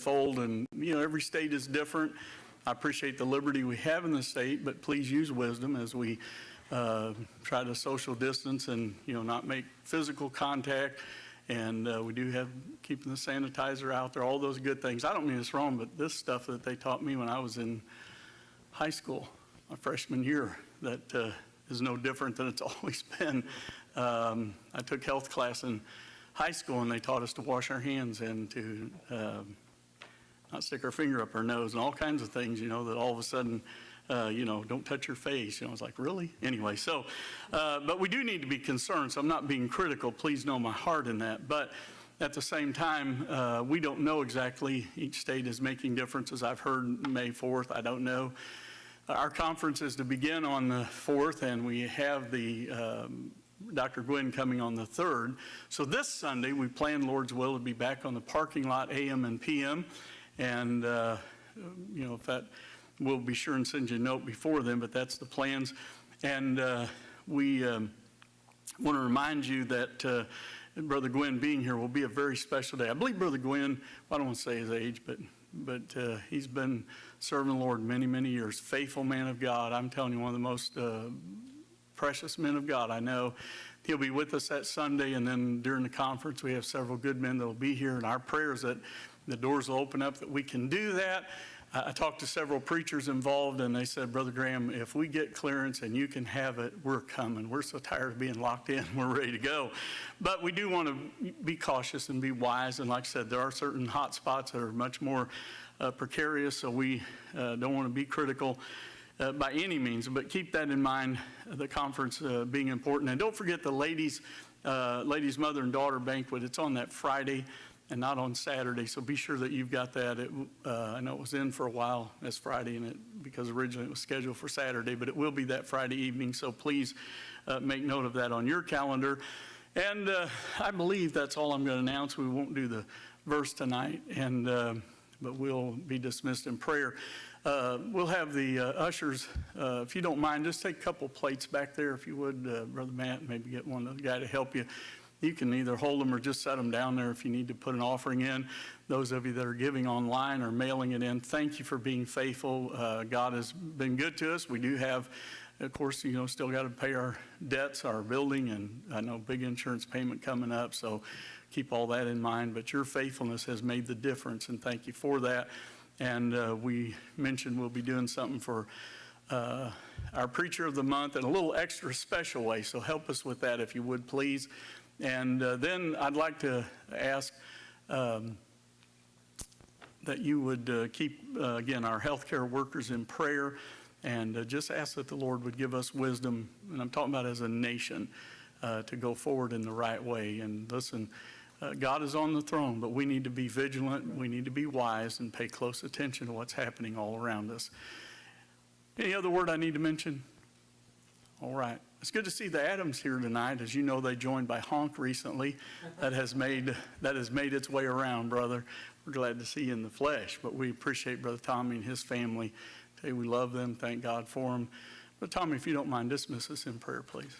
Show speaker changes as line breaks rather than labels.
unfold. And, every state is different. I appreciate the liberty we have in the state, but please use wisdom as we try to social distance and, not make physical contact. And we do have keeping the sanitizer out there, all those good things. I don't mean it's wrong, but this stuff that they taught me when I was in high school, my freshman year, that is no different than it's always been. I took health class in high school, and they taught us to wash our hands and to not stick our finger up our nose and all kinds of things, that all of a sudden, don't touch your face. I was like, really? Anyway, but we do need to be concerned, so I'm not being critical. Please know my heart in that. But at the same time, we don't know exactly. Each state is making differences. I've heard May 4th. I don't know. Our conference is to begin on the 4th, and we have the Dr. Gwynn coming on the 3rd. So this Sunday, we plan, Lord's will, to be back on the parking lot, AM and PM. And, if that, we'll be sure and send you a note before then, but that's the plans. And we want to remind you that Brother Gwynn being here will be a very special day. I believe Brother Gwynn, I don't want to say his age, but he's been serving the Lord many, many years. Faithful man of God. I'm telling you, one of the most precious men of God I know. He'll be with us that Sunday, and then during the conference we have several good men that will be here, and our prayer is that the doors will open up, that we can do that. I talked to several preachers involved, and they said, Brother Graham, if we get clearance and you can have it, we're coming. We're so tired of being locked in. We're ready to go. But we do want to be cautious and be wise. And like I said, there are certain hot spots that are much more precarious, so we don't want to be critical by any means. But keep that in mind, the conference being important. And don't forget the ladies' mother and daughter banquet. It's on that Friday and not on Saturday, so be sure that you've got that. I know it was in for a while as Friday, because originally it was scheduled for Saturday, but it will be that Friday evening, so please make note of that on your calendar. And I believe that's all I'm going to announce. We won't do the verse tonight, but we'll be dismissed in prayer. We'll have the ushers, if you don't mind, just take a couple plates back there, if you would, Brother Matt, maybe get one guy to help you. You can either hold them or just set them down there if you need to put an offering in. Those of you that are giving online or mailing it in, thank you for being faithful. God has been good to us. We do have, of course, still got to pay our debts, our building, and I know big insurance payment coming up, so keep all that in mind. But your faithfulness has made the difference, and thank you for that. And we mentioned we'll be doing something for our Preacher of the Month in a little extra special way, so help us with that if you would, please. And then I'd like to ask that you would keep, again, our healthcare workers in prayer, and just ask that the Lord would give us wisdom, and I'm talking about as a nation, to go forward in the right way. And listen, God is on the throne, but we need to be vigilant, we need to be wise, and pay close attention to what's happening all around us. Any other word I need to mention? All right. It's good to see the Adams here tonight. As you know, they joined by Honk recently. That has made its way around, brother. We're glad to see you in the flesh, but we appreciate Brother Tommy and his family. Tell you we love them. Thank God for them. But Tommy, if you don't mind, dismiss us in prayer, please.